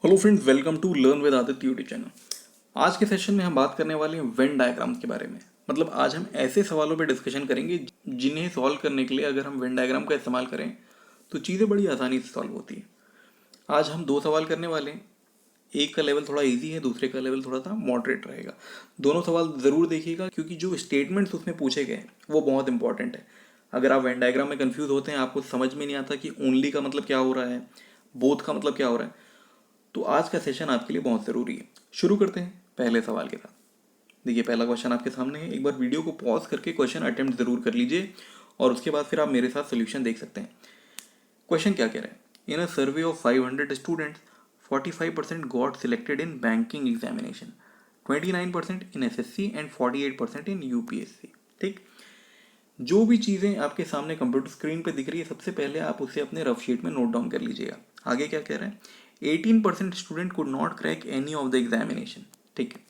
Hello friends, welcome to learn with Aditya YouTube channel. आज के session में हम बात करने वाले हैं वेन डायग्राम के बारे में। मतलब आज हम ऐसे सवालों पे डिस्कशन करेंगे जिन्हें सॉल्व करने के लिए अगर हम वेन डायग्राम का इस्तेमाल करें तो चीज़ें बड़ी आसानी से सॉल्व होती है। आज हम दो सवाल करने वाले हैं। एक का लेवल थोड़ा इजी है, दूसरे का लेवल थोड़ा सा मॉडरेट रहेगा। दोनों सवाल ज़रूर देखिएगा क्योंकि जो स्टेटमेंट्स उसमें पूछे गए हैं वो बहुत इंपॉर्टेंट है। अगर आप वेन डायग्राम में कंफ्यूज होते हैं, आपको समझ में नहीं आता कि ओनली का मतलब क्या हो रहा है, बोथ का मतलब क्या हो रहा है, तो आज का सेशन आपके लिए बहुत ज़रूरी है। शुरू करते हैं पहले सवाल के साथ। देखिए, पहला क्वेश्चन आपके सामने है। एक बार वीडियो को पॉज करके क्वेश्चन अटेम्प्ट ज़रूर कर लीजिए और उसके बाद फिर आप मेरे साथ सोल्यूशन देख सकते हैं। क्वेश्चन क्या कह रहा है? In a survey of 500 students 45% got selected in banking examination, 29% in SSC and 48% in UPSC. ठीक, जो भी चीज़ें आपके सामने कंप्यूटर स्क्रीन पे दिख रही है, सबसे पहले आप उसे अपने रफ शीट में नोट डाउन कर लीजिएगा। आगे क्या कह रहा है? 18% student could not crack any of the examination. ठीक है,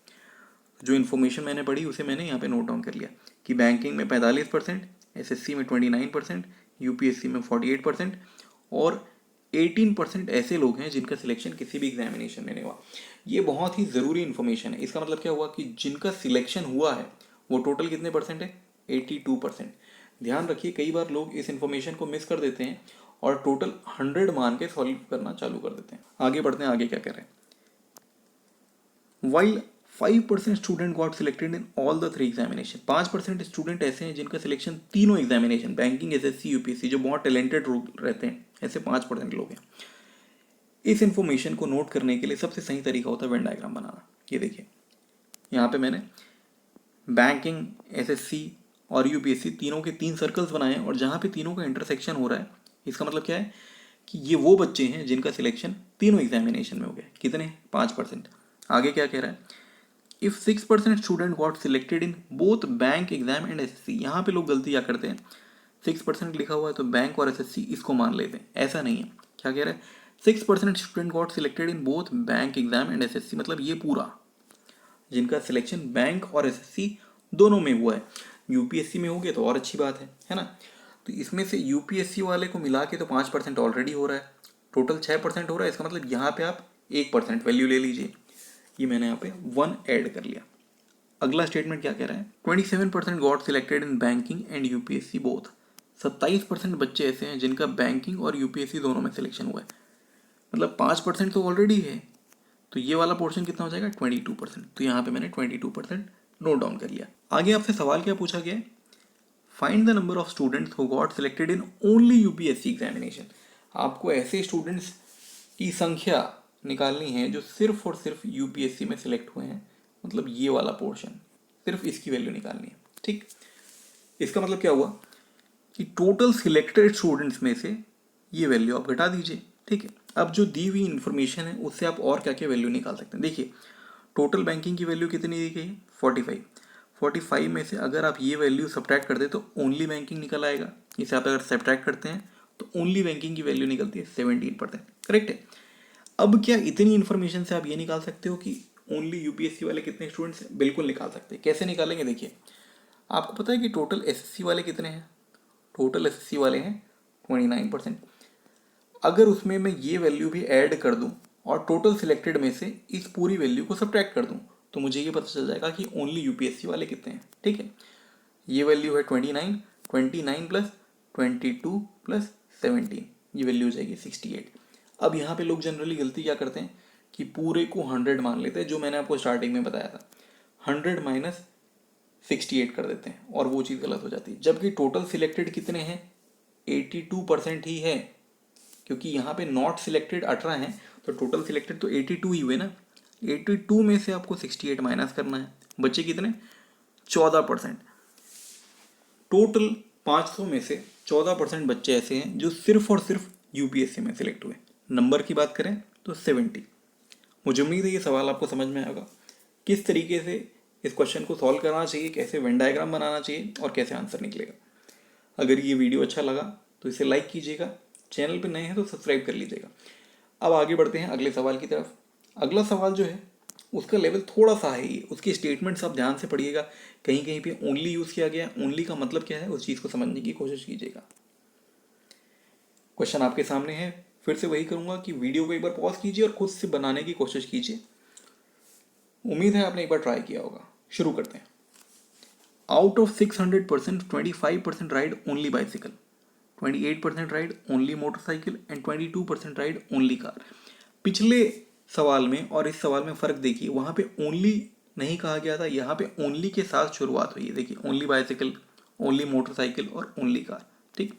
जो इन्फॉर्मेशन मैंने पढ़ी उसे मैंने यहाँ पे नोट डाउन कर लिया कि बैंकिंग में 45%, एसएससी में 29%, यूपीएससी में 48% और 18% ऐसे लोग हैं जिनका सिलेक्शन किसी भी एग्जामिनेशन में नहीं हुआ। ये बहुत ही ज़रूरी इन्फॉर्मेशन है। इसका मतलब क्या हुआ कि जिनका सिलेक्शन हुआ है वो टोटल कितने परसेंट है? 82%। ध्यान रखिए, कई बार लोग इस इन्फॉर्मेशन को मिस कर देते हैं और टोटल 100 मान के सॉल्व करना चालू कर देते हैं। आगे बढ़ते हैं, आगे क्या कह रहे हैं? While 5% student got selected in all the 3 examination. 5% student ऐसे हैं जिनका सिलेक्शन तीनों एग्जामिनेशन, बैंकिंग, एसएससी, यूपीएससी, जो बहुत टैलेंटेड रहते हैं, ऐसे 5% लोग हैं। इस इन्फॉर्मेशन को नोट करने के लिए सबसे सही तरीका होता है वेन डायग्राम बनाना। ये देखिए, यहाँ पे मैंने बैंकिंग, एसएससी और यूपीएससी तीनों के 3 सर्कल्स बनाए हैं और जहाँ पे तीनों का इंटरसेक्शन हो रहा है, इसका मतलब क्या है कि ये वो बच्चे हैं जिनका सिलेक्शन तीनों एग्जामिनेशन में हो गया। कितने? 5%। आगे क्या कह रहा है? If 6% student got selected in both bank exam and SSC. यहाँ पे लोग गलती क्या करते हैं, 6% लिखा हुआ है तो बैंक और एसएससी इसको मान लेते हैं। ऐसा नहीं है। क्या कह रहा है? 6% student got selected in both bank exam and SSC, मतलब ये पूरा जिनका सिलेक्शन बैंक और एसएससी दोनों में हुआ है। यूपीएससी में हो गया तो और अच्छी बात है ना। तो इसमें से यूपीएससी वाले को मिला के तो 5% ऑलरेडी हो रहा है, टोटल 6% हो रहा है। इसका मतलब यहाँ पे आप 1% वैल्यू ले लीजिए। ये मैंने यहाँ पे 1 ऐड कर लिया। अगला स्टेटमेंट क्या कह रहा है? 27% got selected in banking and UPSC both. 27% बच्चे ऐसे हैं जिनका बैंकिंग और यूपीएससी दोनों में सिलेक्शन हुआ है। मतलब 5% तो ऑलरेडी है, तो ये वाला पोर्शन कितना हो जाएगा? 22%। तो यहाँ पे मैंने 22% नोट डाउन कर लिया। आगे आपसे सवाल क्या पूछा गया है? Find the number of students who got selected in only UPSC examination. आपको ऐसे स्टूडेंट्स की संख्या निकालनी है जो सिर्फ और सिर्फ यूपीएससी में सिलेक्ट हुए हैं। मतलब ये वाला पोर्शन, सिर्फ इसकी वैल्यू निकालनी है। ठीक, इसका मतलब क्या हुआ कि टोटल सिलेक्टेड स्टूडेंट्स में से ये वैल्यू आप घटा दीजिए। ठीक है, अब जो दी हुई इन्फॉर्मेशन है उससे आप और क्या क्या वैल्यू निकाल सकते हैं। देखिए, टोटल बैंकिंग की वैल्यू कितनी दी गई है? 45। 45 में से अगर आप ये वैल्यू सब्ट्रैक्ट कर दे तो ओनली बैंकिंग निकल आएगा। इसे आप अगर सब्ट्रैक्ट करते हैं तो ओनली बैंकिंग की वैल्यू निकलती है 17%। करेक्ट है। अब क्या इतनी इन्फॉर्मेशन से आप ये निकाल सकते हो कि ओनली यूपीएससी वाले कितने स्टूडेंट्स हैं? बिल्कुल निकाल सकते हैं। कैसे निकालेंगे? देखिए, आपको पता है कि टोटल एसएससी वाले कितने हैं? टोटल एसएससी वाले हैं 29%। अगर उसमें मैं ये वैल्यू भी ऐड कर दूं और टोटल सिलेक्टेड में से इस पूरी वैल्यू को सब्ट्रैक्ट कर दूं तो मुझे ये पता चल जाएगा कि ओनली यूपीएससी वाले कितने हैं। ठीक है, ये वैल्यू है 29, 29 प्लस 22 प्लस 17, ये वैल्यू हो जाएगी 68। अब यहाँ पे लोग जनरली गलती क्या करते हैं कि पूरे को 100 मान लेते हैं, जो मैंने आपको स्टार्टिंग में बताया था। 100 माइनस 68 कर देते हैं और वो चीज़ गलत हो जाती है। जबकि टोटल सिलेक्टेड कितने हैं? 82% ही है, क्योंकि यहाँ पे नॉट सिलेक्टेड 18 हैं तो टोटल सिलेक्टेड तो 82 ही हुए ना। 82 में से आपको 68 माइनस करना है, बच्चे कितने? 14%। टोटल 500 में से 14% बच्चे ऐसे हैं जो सिर्फ और सिर्फ यूपीएससी में सिलेक्ट हुए। नंबर की बात करें तो 70। मुझे उम्मीद है ये सवाल आपको समझ में आएगा, किस तरीके से इस क्वेश्चन को सॉल्व करना चाहिए, कैसे वेन डायग्राम बनाना चाहिए और कैसे आंसर निकलेगा। अगर ये वीडियो अच्छा लगा तो इसे लाइक कीजिएगा, चैनल पर नए हैं तो सब्सक्राइब कर लीजिएगा। अब आगे बढ़ते हैं अगले सवाल की तरफ। अगला सवाल जो है उसका लेवल थोड़ा सा हाई है, उसकी स्टेटमेंट्स आप ध्यान से पढ़िएगा। कहीं कहीं पे ओनली यूज़ किया गया है, ओनली का मतलब क्या है उस चीज़ को समझने की कोशिश कीजिएगा। क्वेश्चन आपके सामने है, फिर से वही करूँगा कि वीडियो को एक बार पॉज कीजिए और खुद से बनाने की कोशिश कीजिए। उम्मीद है आपने एक बार ट्राई किया होगा। शुरू करते हैं। Out of 600%, 25% ride only bicycle, 28% ride only motorcycle and 22% ride only car. पिछले सवाल में और इस सवाल में फ़र्क देखिए, वहाँ पे ओनली नहीं कहा गया था, यहाँ पे ओनली के साथ शुरुआत हुई है। देखिए, ओनली बाइसिकल, ओनली मोटरसाइकिल और ओनली कार। ठीक,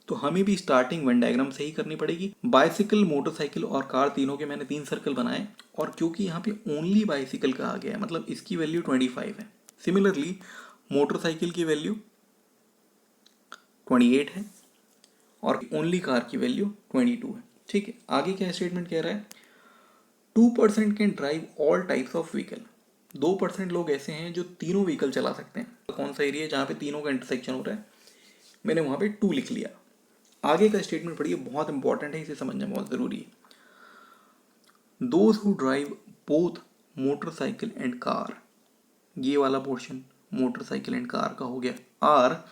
तो हमें भी स्टार्टिंग वेन डायग्राम से ही करनी पड़ेगी। बाइसिकल, मोटरसाइकिल और कार तीनों के मैंने 3 सर्कल बनाए, और क्योंकि यहाँ पे ओनली बाइसिकल कहा गया है मतलब इसकी वैल्यू 25 है। सिमिलरली मोटरसाइकिल की वैल्यू 28 है और ओनली कार की वैल्यू 22 है। ठीक है, आगे क्या स्टेटमेंट कह रहा है? 2% can drive all types of vehicle. 2% लोग ऐसे हैं जो तीनों व्हीकल चला सकते हैं। तो कौन सा एरिया है जहाँ पे तीनों का इंटरसेक्शन हो रहा है? मैंने वहाँ पे 2 लिख लिया। आगे का स्टेटमेंट पढ़िए, बहुत इंपॉर्टेंट है, इसे समझना बहुत ज़रूरी है। Those who drive both motorcycle and car, ये वाला पोर्शन मोटरसाइकिल एंड कार का हो गया, आर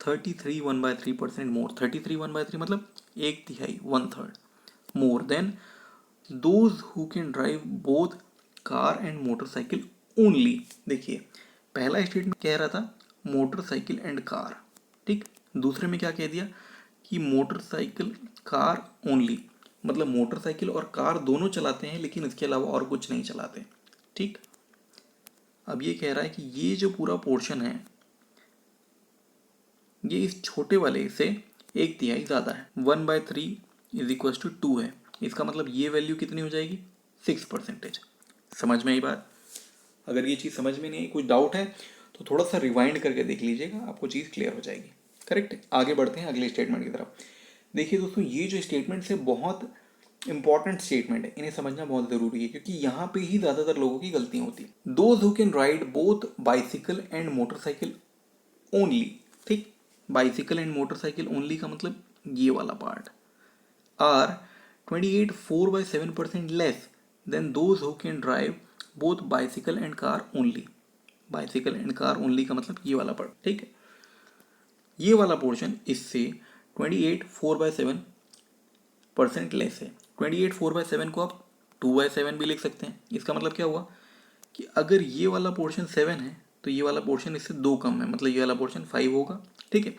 33 1/3% मोर। 33 1/3 मतलब 1/3, 1/3 more than those who can drive both car and motorcycle only. देखिए, पहला स्टेटमेंट कह रहा था मोटरसाइकिल एंड कार, ठीक। दूसरे में क्या कह दिया कि मोटरसाइकिल कार ओनली, मतलब मोटरसाइकिल और कार दोनों चलाते हैं लेकिन इसके अलावा और कुछ नहीं चलाते। ठीक, अब ये कह रहा है कि ये जो पूरा पोर्शन है ये इस छोटे वाले से 1/3 ज़्यादा है। 1/3 = 2 है। इसका मतलब ये वैल्यू कितनी हो जाएगी? 6%। समझ में आई बात? अगर ये चीज़ समझ में नहीं आई, कुछ डाउट है तो थोड़ा सा रिवाइंड करके देख लीजिएगा, आपको चीज़ क्लियर हो जाएगी। करेक्ट है। आगे बढ़ते हैं अगले स्टेटमेंट की तरफ। देखिए दोस्तों, ये जो स्टेटमेंट्स है बहुत इंपॉर्टेंट स्टेटमेंट है, इन्हें समझना बहुत ज़रूरी है क्योंकि यहाँ पे ही ज़्यादातर लोगों की गलतियाँ होती हैं। Those who can ride both bicycle and motorcycle only. ठीक, बाइसिकल एंड मोटरसाइकिल ओनली का मतलब ये वाला part, are 28 4/7% less than those who can drive both bicycle and car only. Bicycle and car only का मतलब ये वाला पार्ट। ठीक है, ये वाला पोर्शन इससे 28 4/7% लेस है। 28 4/7 को आप 2/7 भी लिख सकते हैं। इसका मतलब क्या हुआ कि अगर ये वाला पोर्शन 7 है तो ये वाला पोर्शन इससे 2 कम है, मतलब ये वाला पोर्शन 5 होगा। ठीक है,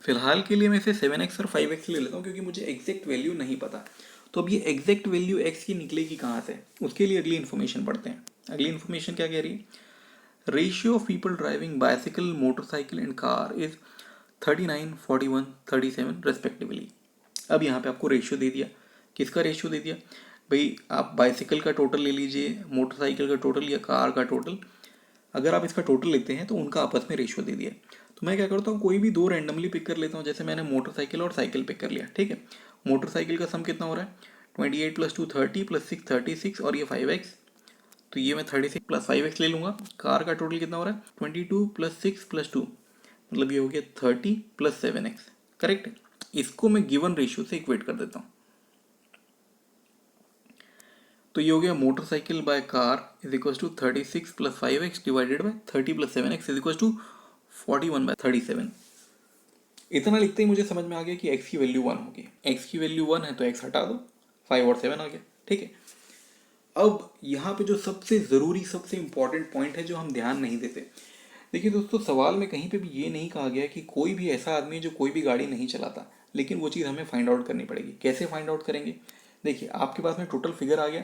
फिलहाल के लिए मैं इसे 7x और 5x ले लेता हूँ क्योंकि मुझे एग्जैक्ट वैल्यू नहीं पता। तो अब ये एग्जैक्ट वैल्यू x की निकलेगी कहाँ से, उसके लिए अगली इन्फॉर्मेशन पढ़ते हैं। अगली इन्फॉर्मेशन क्या कह रही है? Ratio of people driving bicycle, motorcycle and car is 39 41 37 respectively. अब यहाँ पे आपको रेशियो दे दिया। किसका रेशियो दे दिया भाई? आप बाइसिकल का टोटल ले लीजिए, मोटरसाइकिल का टोटल या कार का टोटल। अगर आप इसका टोटल लेते हैं तो उनका आपस में रेशियो दे दिया। तो मैं क्या करता हूँ, कोई भी 2 रैंडमली पिक कर लेता हूँ। जैसे मैंने मोटरसाइकिल और साइकिल पिक कर लिया। ठीक है, मोटरसाइकिल का सम कितना हो रहा है? 28 + 2 30 + 6 36 और ये 5x, तो ये मैं 36 + 5x ले लूँगा। कार का टोटल कितना हो रहा है? 22 + 6 + 2, मतलब ये हो गया 30 + 7x। करेक्ट है, इसको मैं गिवन रेशियो से इक्वेट कर देता हूँ। तो ये हो गया motorcycle by car is equal to 36 + 5x divided by 30 + 7x is equal to 41/37। इतना लिखते ही मुझे समझ में आ गया कि x की वैल्यू 1 होगी। x की वैल्यू 1 है तो x हटा दो, 5 और 7 आ गया। ठीक है, अब यहाँ पे जो सबसे ज़रूरी, सबसे इंपॉर्टेंट पॉइंट है जो हम ध्यान नहीं देते। देखिए दोस्तों, सवाल में कहीं पे भी ये नहीं कहा गया कि कोई भी ऐसा आदमी है जो कोई भी गाड़ी नहीं चलाता, लेकिन वो चीज़ हमें फाइंड आउट करनी पड़ेगी। कैसे फाइंड आउट करेंगे? देखिए, आपके पास में टोटल फिगर आ गया,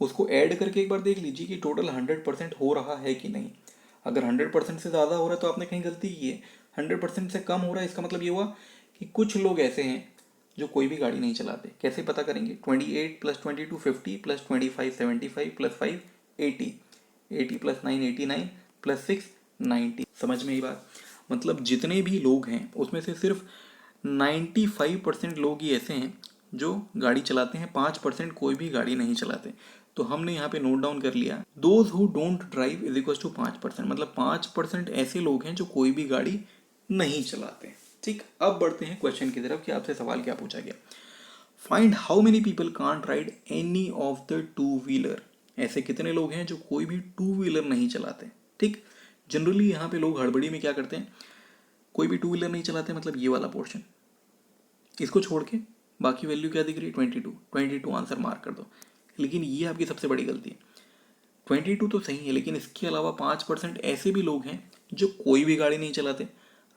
उसको ऐड करके एक बार देख लीजिए कि टोटल 100% हो रहा है कि नहीं। अगर 100% से ज़्यादा हो रहा है तो आपने कहीं गलती की है। 100% से कम हो रहा है, इसका मतलब ये हुआ कि कुछ लोग ऐसे हैं जो कोई भी गाड़ी नहीं चलाते। कैसे पता करेंगे? 28 + 22 50 + 25 75 + 5 80, 80 + 9 89 + 6 90। समझ में ये बात? मतलब जितने भी लोग हैं उसमें से सिर्फ 95% लोग ही ऐसे हैं जो गाड़ी चलाते हैं, 5% कोई भी गाड़ी नहीं चलाते। तो हमने यहाँ पे नोट डाउन कर लिया, those who don't drive is equal to 5%, मतलब 5% ऐसे लोग हैं जो कोई भी गाड़ी नहीं चलाते। ठीक, अब बढ़ते हैं क्वेश्चन की तरफ कि आपसे सवाल क्या पूछा गया। Find how many people can't ride any of the two-wheeler. ऐसे कितने लोग हैं जो कोई भी 2-व्हीलर नहीं चलाते। ठीक, जनरली यहाँ पे लोग हड़बड़ी में क्या करते हैं, कोई भी 2-व्हीलर नहीं चलाते मतलब ये वाला पोर्शन, इसको छोड़ के बाकी वैल्यू क्या दिख रही है 22 आंसर मार्क कर दो। लेकिन ये आपकी सबसे बड़ी गलती है। 22 तो सही है, लेकिन इसके अलावा 5% ऐसे भी लोग हैं जो कोई भी गाड़ी नहीं चलाते।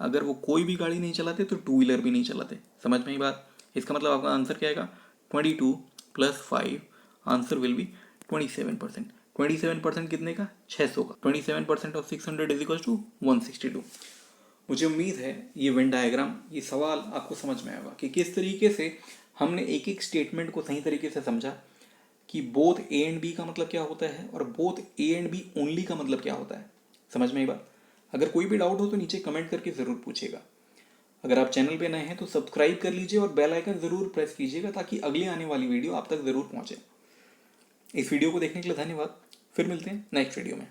अगर वो कोई भी गाड़ी नहीं चलाते तो टू व्हीलर भी नहीं चलाते। समझ में ही बात। इसका मतलब आपका आंसर क्या आएगा 22 + 5, आंसर विल बी 27%। 27% कितने का 600 का। 27% ऑफ 600 इज इक्वल टू 162। मुझे उम्मीद है ये वेन डायग्राम, ये सवाल आपको समझ में आएगा कि किस तरीके से हमने एक एक स्टेटमेंट को सही तरीके से समझा कि बोथ ए एंड बी का मतलब क्या होता है और both A and B only का मतलब क्या होता है। समझ में ये बात। अगर कोई भी डाउट हो तो नीचे कमेंट करके ज़रूर पूछिएगा। अगर आप चैनल पे नए हैं तो सब्सक्राइब कर लीजिए और बेल आइकन ज़रूर प्रेस कीजिएगा ताकि अगली आने वाली वीडियो आप तक ज़रूर पहुँचे। इस वीडियो को देखने के लिए धन्यवाद। फिर मिलते हैं नेक्स्ट वीडियो में।